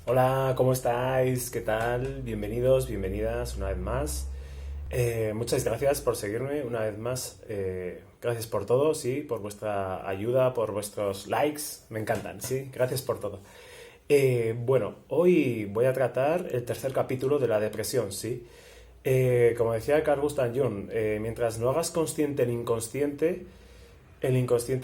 Hola, ¿cómo estáis? ¿Qué tal? Bienvenidos, bienvenidas una vez más. Muchas gracias por seguirme una vez más. Gracias por todo, sí, por vuestra ayuda, por vuestros likes. Me encantan, sí. Gracias por todo. Bueno, hoy voy a tratar el tercer capítulo de la depresión, sí. Como decía Carl Gustav Jung, mientras no hagas consciente el inconsciente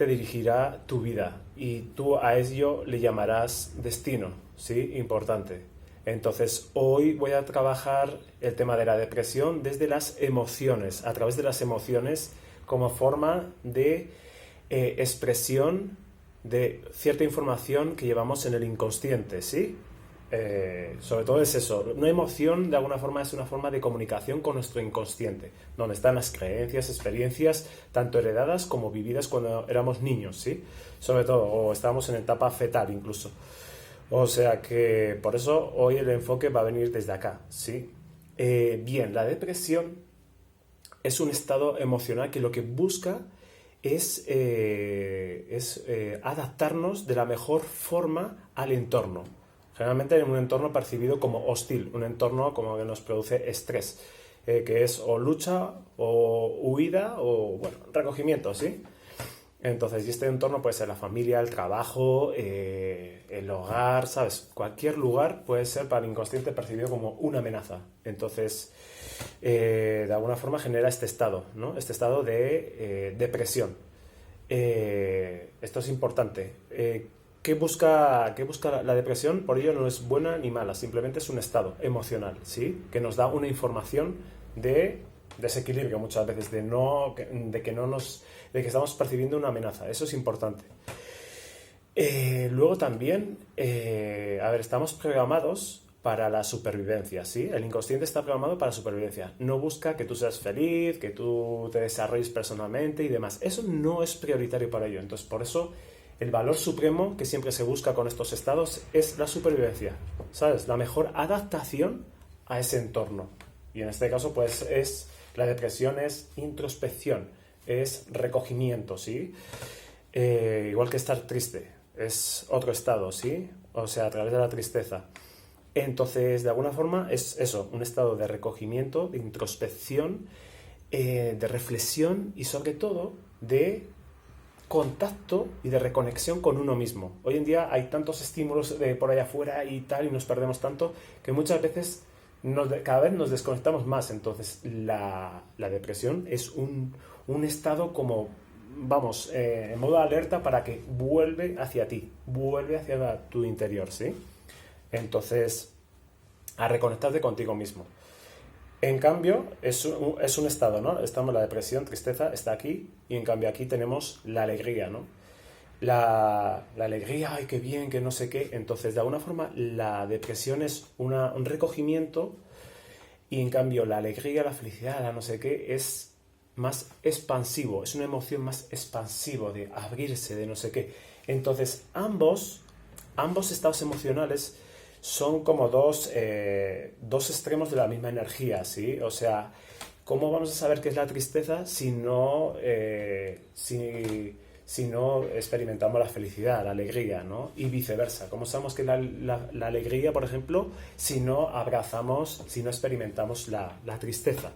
dirigirá tu vida y tú a ello le llamarás destino, ¿sí? Importante. Entonces, hoy voy a trabajar el tema de la depresión desde las emociones, a través de las emociones como forma de expresión de cierta información que llevamos en el inconsciente, ¿sí? Sobre todo es eso. Una emoción, de alguna forma, es una forma de comunicación con nuestro inconsciente, donde están las creencias, experiencias, tanto heredadas como vividas cuando éramos niños, ¿sí? Sobre todo, o estábamos en etapa fetal incluso. O sea que por eso hoy el enfoque va a venir desde acá, ¿sí? Bien, la depresión es un estado emocional que lo que busca es adaptarnos de la mejor forma al entorno. Generalmente en un entorno percibido como hostil, un entorno como que nos produce estrés, que es o lucha o huida o, bueno, recogimiento, ¿sí? Entonces, y este entorno puede ser la familia, el trabajo, el hogar, ¿sabes? Cualquier lugar puede ser para el inconsciente percibido como una amenaza. Entonces, de alguna forma genera este estado, ¿no? Este estado de depresión. Esto es importante. ¿Qué busca la depresión? Por ello no es buena ni mala, simplemente es un estado emocional, ¿sí? Que nos da una información de desequilibrio muchas veces, de que estamos percibiendo una amenaza. Eso es importante. Luego también, a ver, estamos programados para la supervivencia, ¿sí? El inconsciente está programado para la supervivencia. No busca que tú seas feliz, que tú te desarrolles personalmente y demás. Eso no es prioritario para ello. Entonces, por eso, el valor supremo que siempre se busca con estos estados es la supervivencia, ¿sabes? La mejor adaptación a ese entorno. Y en este caso, pues, la depresión es introspección, es recogimiento, ¿sí? Igual que estar triste, es otro estado, ¿sí? O sea, a través de la tristeza. Entonces, de alguna forma, es eso, un estado de recogimiento, de introspección, de reflexión y sobre todo de contacto y de reconexión con uno mismo. Hoy en día hay tantos estímulos de por allá afuera y tal, y nos perdemos tanto, que muchas veces cada vez nos desconectamos más. Entonces, la depresión es un estado como, vamos, en modo alerta para que vuelve hacia ti, vuelve hacia tu interior, ¿sí? Entonces, a reconectarte contigo mismo. En cambio, es un estado, ¿no? Estamos la depresión, tristeza, está aquí, y en cambio aquí tenemos la alegría, ¿no? La alegría, ay, qué bien, que no sé qué. Entonces, de alguna forma, la depresión es un recogimiento y en cambio la alegría, la felicidad, la no sé qué, es más expansivo, es una emoción más expansivo, de abrirse, de no sé qué. Entonces, ambos estados emocionales son como dos extremos de la misma energía, ¿sí? O sea, ¿cómo vamos a saber qué es la tristeza si no experimentamos la felicidad, la alegría, ¿no? Y viceversa. ¿Cómo sabemos que la alegría, por ejemplo, si no abrazamos, si no experimentamos la tristeza?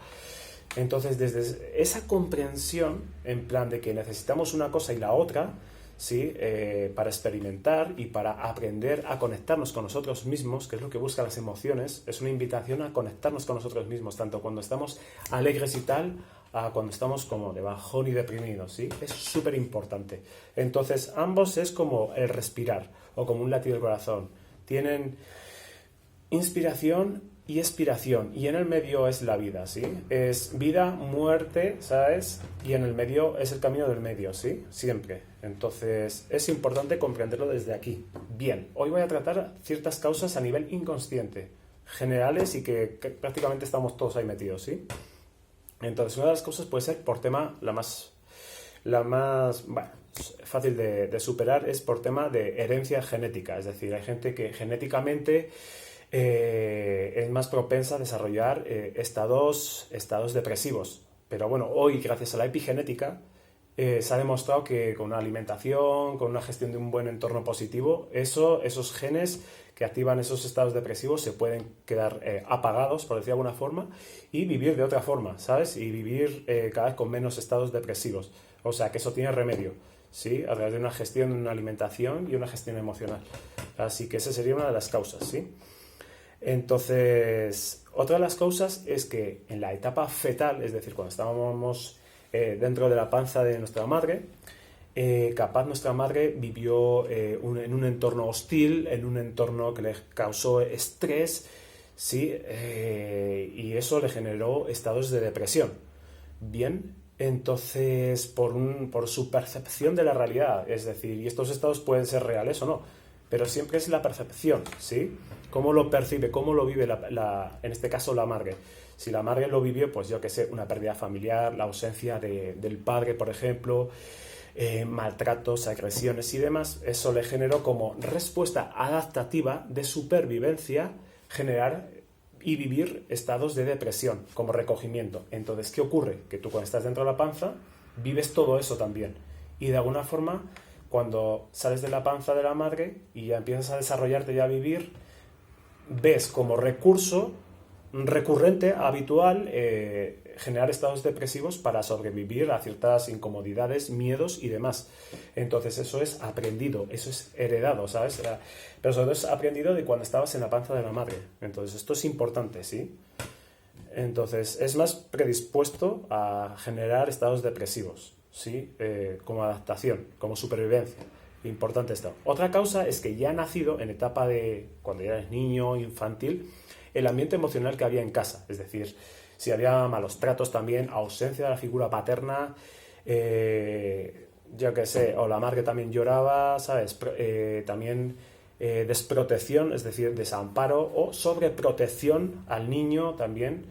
Entonces, desde esa comprensión, en plan de que necesitamos una cosa y la otra, ¿sí? Para experimentar y para aprender a conectarnos con nosotros mismos, que es lo que buscan las emociones, es una invitación a conectarnos con nosotros mismos, tanto cuando estamos alegres y tal, a cuando estamos como de bajón y deprimidos, ¿sí? Es súper importante. Entonces, ambos es como el respirar o como un latido del corazón. Tienen inspiración y expiración, y en el medio es la vida, ¿sí? Es vida, muerte, ¿sabes? Y en el medio es el camino del medio, ¿sí? Siempre. Entonces, es importante comprenderlo desde aquí. Bien, hoy voy a tratar ciertas causas a nivel inconsciente, generales y que prácticamente estamos todos ahí metidos, ¿sí? Entonces, una de las causas puede ser por tema, la más bueno, fácil de superar es por tema de herencia genética. Es decir, hay gente que genéticamente es más propensa a desarrollar estados depresivos. Pero bueno, hoy gracias a la epigenética se ha demostrado que con una alimentación, con una gestión de un buen entorno positivo, esos genes que activan esos estados depresivos se pueden quedar apagados, por decir de alguna forma, y vivir de otra forma, ¿sabes? Y vivir cada vez con menos estados depresivos. O sea, que eso tiene remedio, ¿sí? A través de una gestión, de una alimentación y una gestión emocional. Así que esa sería una de las causas, ¿sí? Entonces, otra de las causas es que en la etapa fetal, es decir, cuando estábamos dentro de la panza de nuestra madre, capaz nuestra madre vivió en un entorno hostil, en un entorno que le causó estrés, ¿sí? Y eso le generó estados de depresión. Bien, entonces por su percepción de la realidad, es decir, y estos estados pueden ser reales o no, pero siempre es la percepción, ¿sí? Cómo lo percibe, cómo lo vive en este caso la madre. Si la madre lo vivió, pues yo qué sé, una pérdida familiar, la ausencia del padre, por ejemplo, maltratos, agresiones y demás, eso le generó como respuesta adaptativa de supervivencia generar y vivir estados de depresión como recogimiento. Entonces, ¿qué ocurre? Que tú cuando estás dentro de la panza vives todo eso también y de alguna forma cuando sales de la panza de la madre y ya empiezas a desarrollarte y a vivir, ves como recurso recurrente, habitual, generar estados depresivos para sobrevivir a ciertas incomodidades, miedos y demás. Entonces eso es aprendido, eso es heredado, ¿sabes? Pero sobre todo es aprendido de cuando estabas en la panza de la madre. Entonces esto es importante, ¿sí? Entonces es más predispuesto a generar estados depresivos, ¿sí? Como adaptación, como supervivencia. Importante esto. Otra causa es que ya ha nacido en etapa de cuando ya eres niño, infantil, el ambiente emocional que había en casa. Es decir, si había malos tratos también, ausencia de la figura paterna, yo qué sé, o la madre también lloraba, ¿sabes? También desprotección, es decir, desamparo o sobreprotección al niño también.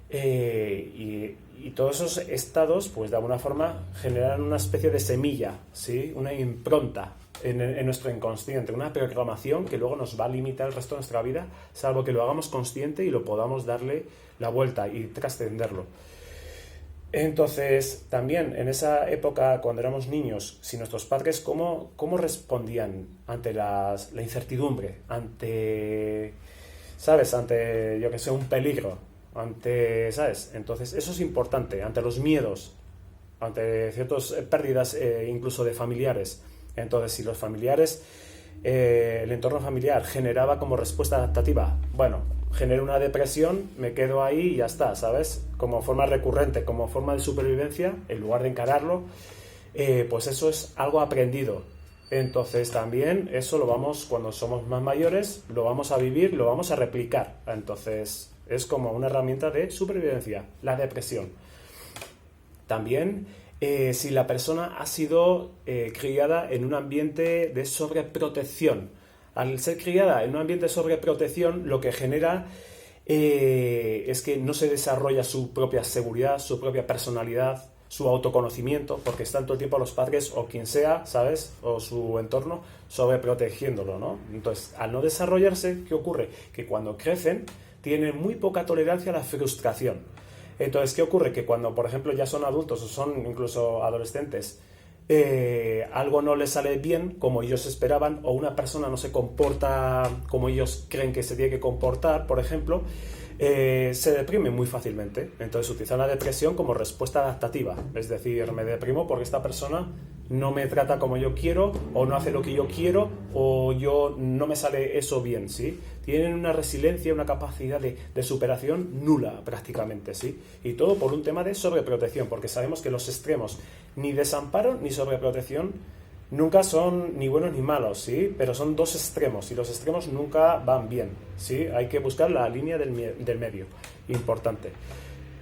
Y todos esos estados, pues de alguna forma, generan una especie de semilla, ¿sí? Una impronta en nuestro inconsciente, una programación que luego nos va a limitar el resto de nuestra vida, salvo que lo hagamos consciente y lo podamos darle la vuelta y trascenderlo. Entonces, también en esa época, cuando éramos niños, si nuestros padres, ¿cómo respondían ante la incertidumbre? Ante, ¿sabes? Ante, yo que sé, un peligro. Ante, ¿sabes? Entonces, eso es importante, ante los miedos, ante ciertas pérdidas incluso de familiares. Entonces, si los familiares, el entorno familiar generaba como respuesta adaptativa, bueno, genero una depresión, me quedo ahí y ya está, ¿sabes? Como forma recurrente, como forma de supervivencia, en lugar de encararlo, pues eso es algo aprendido. Entonces también eso lo vamos, cuando somos más mayores, lo vamos a vivir, lo vamos a replicar. Entonces es como una herramienta de supervivencia, la depresión. También si la persona ha sido criada en un ambiente de sobreprotección. Al ser criada en un ambiente de sobreprotección, lo que genera es que no se desarrolla su propia seguridad, su propia personalidad, su autoconocimiento, porque están todo el tiempo los padres o quien sea, ¿sabes? O su entorno sobreprotegiéndolo, ¿no? Entonces, al no desarrollarse, ¿qué ocurre? Que cuando crecen, tienen muy poca tolerancia a la frustración. Entonces, ¿qué ocurre? Que cuando, por ejemplo, ya son adultos o son incluso adolescentes, algo no les sale bien como ellos esperaban o una persona no se comporta como ellos creen que se tiene que comportar, por ejemplo, se deprime muy fácilmente. Entonces utilizan la depresión como respuesta adaptativa. Es decir, me deprimo porque esta persona no me trata como yo quiero o no hace lo que yo quiero o yo no me sale eso bien, ¿sí? Tienen una resiliencia, una capacidad de superación nula prácticamente, ¿sí? Y todo por un tema de sobreprotección, porque sabemos que los extremos, ni desamparo ni sobreprotección, nunca son ni buenos ni malos, ¿sí? Pero son dos extremos y los extremos nunca van bien, ¿sí? Hay que buscar la línea del medio, importante.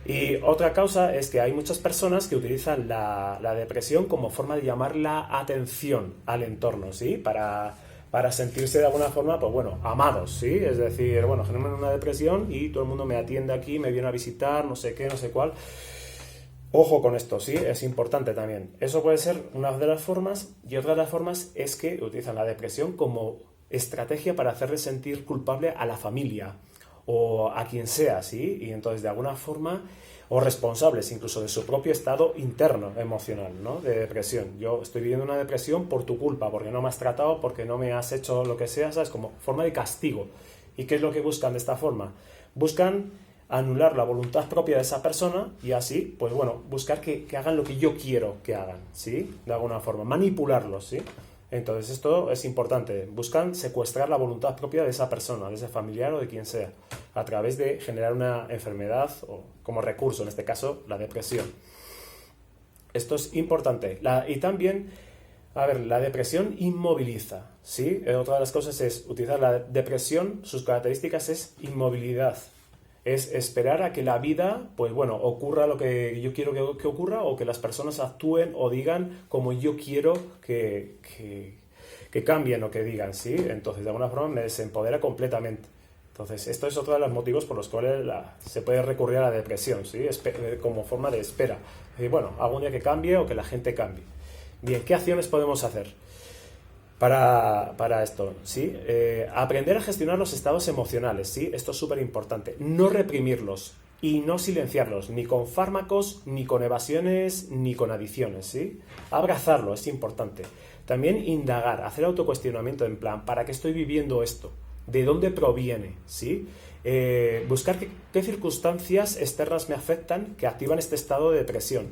Y otra causa es que hay muchas personas que utilizan la depresión como forma de llamar la atención al entorno, ¿sí? Para sentirse de alguna forma, pues bueno, amados, ¿sí? Es decir, bueno, generan una depresión y todo el mundo me atiende aquí, me viene a visitar, no sé qué, no sé cuál. Ojo con esto, sí, es importante también. Eso puede ser una de las formas y otra de las formas es que utilizan la depresión como estrategia para hacerle sentir culpable a la familia o a quien sea, ¿sí? Y entonces de alguna forma, o responsables incluso de su propio estado interno emocional, ¿no? De depresión. Yo estoy viviendo una depresión por tu culpa, porque no me has tratado, porque no me has hecho lo que sea, ¿sabes? Como forma de castigo. ¿Y qué es lo que buscan de esta forma? Buscan anular la voluntad propia de esa persona y así, pues bueno, buscar que hagan lo que yo quiero que hagan, ¿sí? De alguna forma, manipularlos, ¿sí? Entonces esto es importante, buscan secuestrar la voluntad propia de esa persona, de ese familiar o de quien sea, a través de generar una enfermedad o como recurso, en este caso, la depresión. Esto es importante. Y también, a ver, la depresión inmoviliza, ¿sí? Otra de las cosas es utilizar la depresión, sus características es inmovilidad. Es esperar a que la vida, pues bueno, ocurra lo que yo quiero que ocurra o que las personas actúen o digan como yo quiero que cambien o que digan, ¿sí? Entonces, de alguna forma me desempodera completamente. Entonces, esto es otro de los motivos por los cuales se puede recurrir a la depresión, ¿sí? Como forma de espera. Bueno, algún día que cambie o que la gente cambie. Bien, ¿qué acciones podemos hacer para esto? ¿Sí? Aprender a gestionar los estados emocionales, ¿sí? Esto es súper importante. No reprimirlos y no silenciarlos, ni con fármacos, ni con evasiones, ni con adicciones, ¿sí? Abrazarlo, es importante. También indagar, hacer autocuestionamiento en plan, ¿para qué estoy viviendo esto? ¿De dónde proviene? ¿Sí? Buscar qué circunstancias externas me afectan que activan este estado de depresión.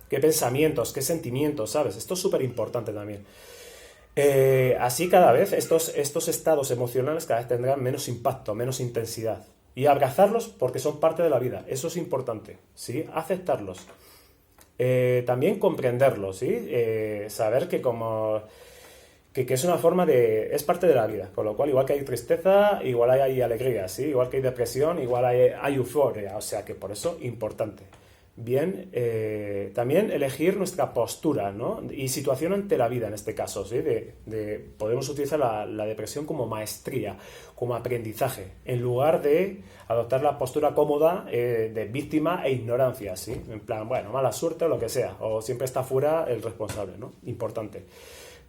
¿Qué pensamientos, qué sentimientos, sabes? Esto es súper importante también. Así cada vez estos estados emocionales cada vez tendrán menos impacto, menos intensidad. Y abrazarlos porque son parte de la vida. Eso es importante, ¿sí? Aceptarlos. También comprenderlos, ¿sí? Saber que es una forma es parte de la vida. Con lo cual, igual que hay tristeza, igual hay alegría, ¿sí? Igual que hay depresión, igual hay euforia. O sea que por eso, importante. Bien, también elegir nuestra postura, ¿no? Y situación ante la vida en este caso, ¿sí? Podemos utilizar la depresión como maestría, como aprendizaje, en lugar de adoptar la postura cómoda de víctima e ignorancia, ¿sí? En plan, bueno, mala suerte o lo que sea, o siempre está fuera el responsable, ¿no? Importante.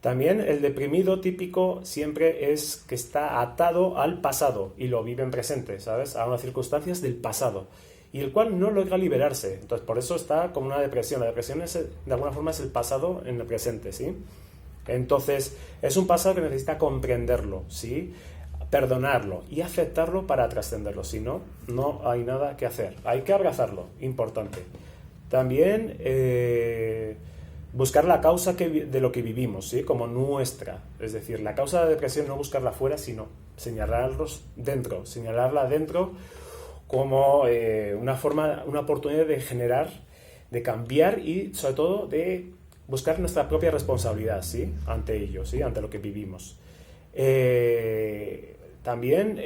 También el deprimido típico siempre es que está atado al pasado y lo vive en presente, ¿sabes? A unas circunstancias del pasado, y el cual no logra liberarse. Entonces, por eso está como una depresión. La depresión de alguna forma es el pasado en el presente, ¿sí? Entonces, es un pasado que necesita comprenderlo, ¿sí? Perdonarlo y aceptarlo para trascenderlo. Si no, no hay nada que hacer. Hay que abrazarlo, importante. También buscar la causa de lo que vivimos, ¿sí? Como nuestra. Es decir, la causa de la depresión no buscarla fuera, sino señalarla dentro como una oportunidad de generar, de cambiar y sobre todo de buscar nuestra propia responsabilidad, ¿sí? Ante ello, ¿sí? Ante lo que vivimos. También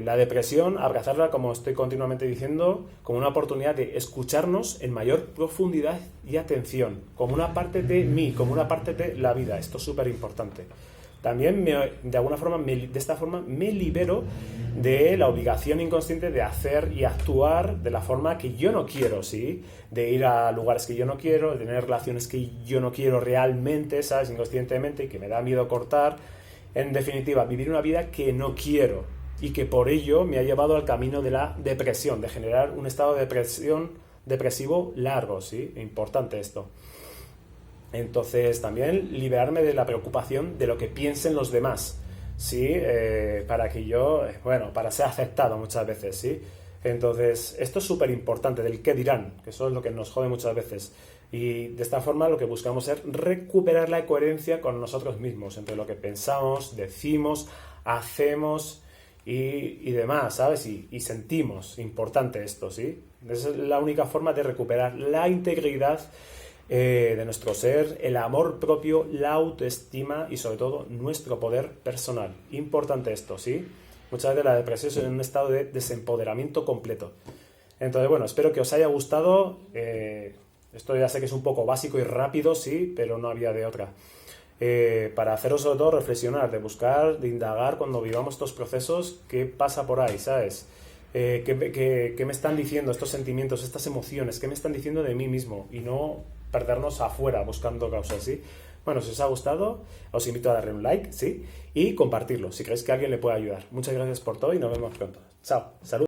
la depresión, abrazarla, como estoy continuamente diciendo, como una oportunidad de escucharnos en mayor profundidad y atención, como una parte de mí, como una parte de la vida. Esto es súper importante. También de alguna forma, de esta forma, me libero de la obligación inconsciente de hacer y actuar de la forma que yo no quiero, ¿sí? De ir a lugares que yo no quiero, de tener relaciones que yo no quiero realmente, ¿sabes? Inconscientemente, y que me da miedo cortar. En definitiva, vivir una vida que no quiero y que por ello me ha llevado al camino de la depresión, de generar un estado de depresivo largo, ¿sí? Importante esto. Entonces, también liberarme de la preocupación de lo que piensen los demás, ¿sí? Para que para ser aceptado muchas veces, ¿sí? Entonces, esto es súper importante, del qué dirán, que eso es lo que nos jode muchas veces. Y de esta forma lo que buscamos es recuperar la coherencia con nosotros mismos, entre lo que pensamos, decimos, hacemos y demás, ¿sabes? Y sentimos. Importante esto, ¿sí? Esa es la única forma de recuperar la integridad de nuestro ser, el amor propio, la autoestima y sobre todo nuestro poder personal. Importante esto, ¿sí? Muchas veces la depresión es en un estado de desempoderamiento completo. Entonces, bueno, espero que os haya gustado. Esto ya sé que es un poco básico y rápido, sí, pero no había de otra. Para haceros sobre todo reflexionar, de buscar, de indagar cuando vivamos estos procesos, qué pasa por ahí, ¿sabes? ¿Qué me están diciendo estos sentimientos, estas emociones? ¿Qué me están diciendo de mí mismo? Y no perdernos afuera buscando causas, ¿sí? Bueno, si os ha gustado, os invito a darle un like, ¿sí? Y compartirlo, si creéis que a alguien le puede ayudar. Muchas gracias por todo y nos vemos pronto. Chao, salud.